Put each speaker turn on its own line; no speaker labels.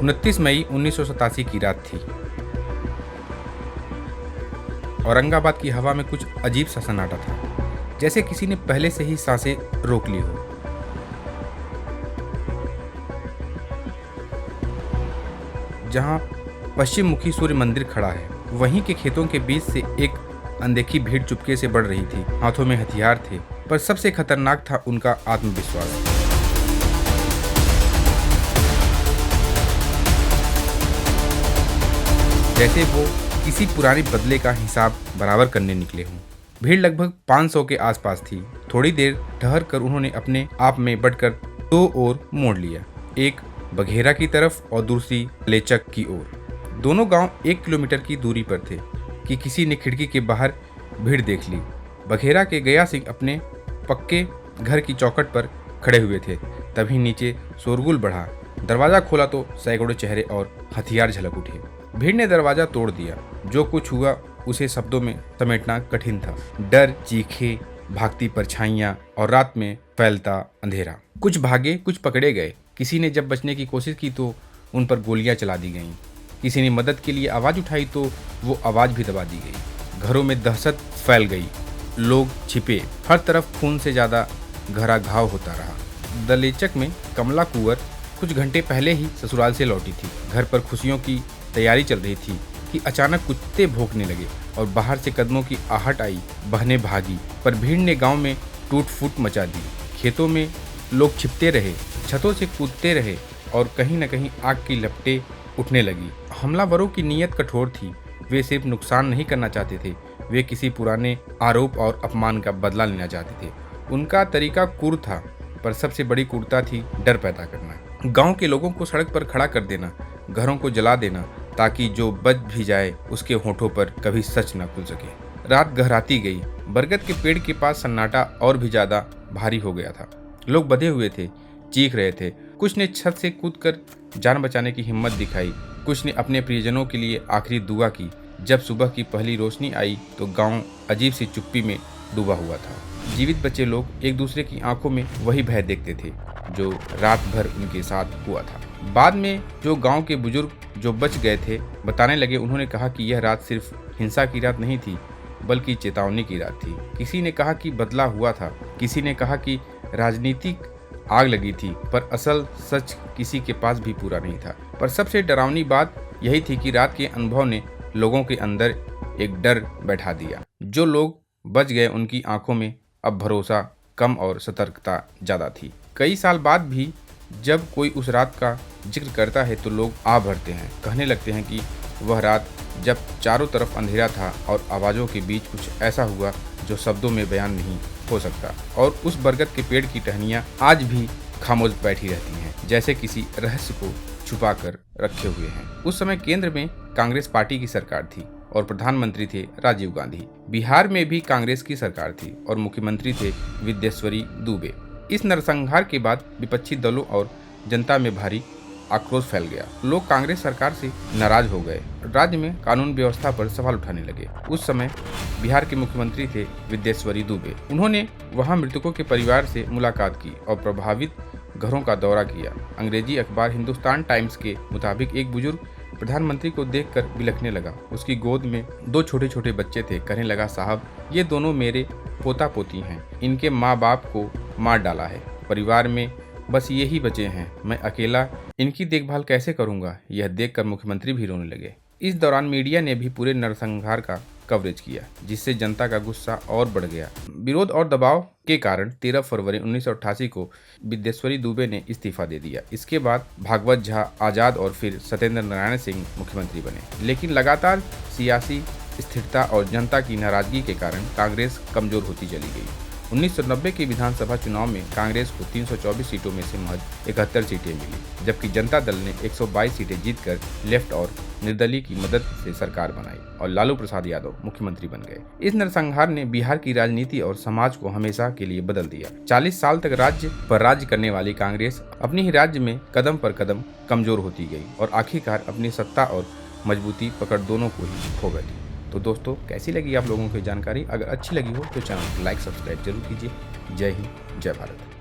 29 मई 1987 की रात थी। औरंगाबाद की हवा में कुछ अजीब सा सन्नाटा था, जैसे किसी ने पहले से ही सांसें रोक ली हो। जहां पश्चिम मुखी सूर्य मंदिर खड़ा है, वहीं के खेतों के बीच से एक अनदेखी भीड़ चुपके से बढ़ रही थी। हाथों में हथियार थे, पर सबसे खतरनाक था उनका आत्मविश्वास। जैसे वो किसी पुराने बदले का हिसाब बराबर करने निकले हों। भीड़ लगभग 500 के आसपास थी। थोड़ी देर ठहर कर उन्होंने अपने आप में बढ़कर दो ओर मोड़ लिया, एक बघेरा की तरफ और दूसरी लेचक की ओर। दोनों गांव 1 किलोमीटर की दूरी पर थे कि किसी ने खिड़की के बाहर भीड़ देख ली। बघेरा के गया सिंह अपने पक्के घर की चौखट पर खड़े हुए थे। तभी नीचे शोरगुल बढ़ा। दरवाजा खोला तो सैकड़ों चेहरे और हथियार झलक उठे। भीड़ ने दरवाजा तोड़ दिया। जो कुछ हुआ उसे शब्दों में समेटना कठिन था। डर, चीखें, भागती परछाइयां और रात में फैलता अंधेरा। कुछ भागे, कुछ पकड़े गए। किसी ने जब बचने की कोशिश की तो उन पर गोलियां चला दी गईं। किसी ने मदद के लिए आवाज उठाई तो वो आवाज भी दबा दी गई। घरों में दहशत फैल गई। लोग छिपे। हर तरफ खून से ज्यादा गहरा घाव होता रहा। दलेचक में कमला कुंवर कुछ घंटे पहले ही ससुराल से लौटी थी। घर पर खुशियों की तैयारी चल रही थी कि अचानक कुत्ते भौंकने लगे और बाहर से कदमों की आहट आई। बहनें भागी, पर भीड़ ने गांव में टूट फूट मचा दी। खेतों में लोग छिपते रहे, छतों से कूदते रहे और कहीं न कहीं आग की लपटें उठने लगी। हमलावरों की नीयत कठोर थी। वे सिर्फ नुकसान नहीं करना चाहते थे, वे किसी पुराने आरोप और अपमान का बदला लेना चाहते थे। उनका तरीका क्रूर था, पर सबसे बड़ी क्रूरता थी डर पैदा करना। गांव के लोगों को सड़क पर खड़ा कर देना, घरों को जला देना, ताकि जो बच भी जाए उसके होठों पर कभी सच न खुल सके। रात गहराती गई। बरगद के पेड़ के पास सन्नाटा और भी ज्यादा भारी हो गया था। लोग बंधे हुए थे, चीख रहे थे। कुछ ने छत से कूदकर जान बचाने की हिम्मत दिखाई। कुछ ने अपने प्रियजनों के लिए आखिरी दुआ की। जब सुबह की पहली रोशनी आई तो गांव अजीब सी चुप्पी में डूबा हुआ था। जीवित बचे लोग एक दूसरे की आंखों में वही भय देखते थे जो रात भर उनके साथ हुआ था। बाद में जो गांव के बुजुर्ग जो बच गए थे बताने लगे, उन्होंने कहा कि यह रात सिर्फ हिंसा की रात नहीं थी, बल्कि चेतावनी की रात थी। किसी ने कहा कि बदला हुआ था, किसी ने कहा कि राजनीतिक आग लगी थी, पर असल सच किसी के पास भी पूरा नहीं था। पर सबसे डरावनी बात यही थी कि रात के अनुभव ने लोगों के अंदर एक डर बैठा दिया। जो लोग बच गए उनकी आंखों में अब भरोसा कम और सतर्कता ज़्यादा थी। कई साल बाद भी जब कोई उस रात का जिक्र करता है तो लोग आ भरते हैं, कहने लगते हैं कि वह रात जब चारों तरफ अंधेरा था और आवाज़ों के बीच कुछ ऐसा हुआ जो शब्दों में बयान नहीं हो सकता। और उस बरगद के पेड़ की टहनियाँ आज भी खामोश बैठी रहती हैं, जैसे किसी रहस्य को छुपा कर रखे हुए हैं। उस समय केंद्र में कांग्रेस पार्टी की सरकार थी और प्रधानमंत्री थे राजीव गांधी। बिहार में भी कांग्रेस की सरकार थी और मुख्यमंत्री थे विद्येश्वरी दुबे। इस नरसंहार के बाद विपक्षी दलों और जनता में भारी आक्रोश फैल गया। लोग कांग्रेस सरकार से नाराज हो गए। राज्य में कानून व्यवस्था पर सवाल उठाने लगे। उस समय बिहार के मुख्यमंत्री थे विद्येश्वरी दुबे। उन्होंने वहां मृतकों के परिवार से मुलाकात की और प्रभावित घरों का दौरा किया। अंग्रेजी अखबार हिंदुस्तान टाइम्स के मुताबिक एक बुजुर्ग प्रधानमंत्री को देखकर बिलखने लगा। उसकी गोद में 2 छोटे छोटे बच्चे थे। कहने लगा, साहब ये दोनों मेरे पोता पोती हैं। इनके माँ बाप को मार डाला है। परिवार में बस यही बचे हैं। मैं अकेला इनकी देखभाल कैसे करूंगा? यह देखकर मुख्यमंत्री भी रोने लगे। इस दौरान मीडिया ने भी पूरे नरसंहार का कवरेज किया, जिससे जनता का गुस्सा और बढ़ गया। विरोध और दबाव के कारण 13 फरवरी 1988 को विद्येश्वरी दुबे ने इस्तीफा दे दिया। इसके बाद भागवत झा, आजाद और फिर सत्येंद्र नारायण सिंह मुख्यमंत्री बने। लेकिन लगातार सियासी स्थिरता और जनता की नाराजगी के कारण कांग्रेस कमजोर होती चली गई। 1990 के विधानसभा चुनाव में कांग्रेस को 324 सीटों में से महज 71 सीटें मिली, जबकि जनता दल ने 122 सीटें जीतकर लेफ्ट और निर्दलीय की मदद से सरकार बनाई और लालू प्रसाद यादव मुख्यमंत्री बन गए। इस नरसंहार ने बिहार की राजनीति और समाज को हमेशा के लिए बदल दिया। 40 साल तक राज्य पर राज्य करने वाली कांग्रेस अपने ही राज्य में कदम पर कदम कमजोर होती गई और आखिरकार अपनी सत्ता और मजबूती पकड़ दोनों को ही खो बैठी। तो दोस्तों, कैसी लगी आप लोगों को जानकारी? अगर अच्छी लगी हो तो चैनल को लाइक सब्सक्राइब जरूर कीजिए। जय हिंद, जय भारत।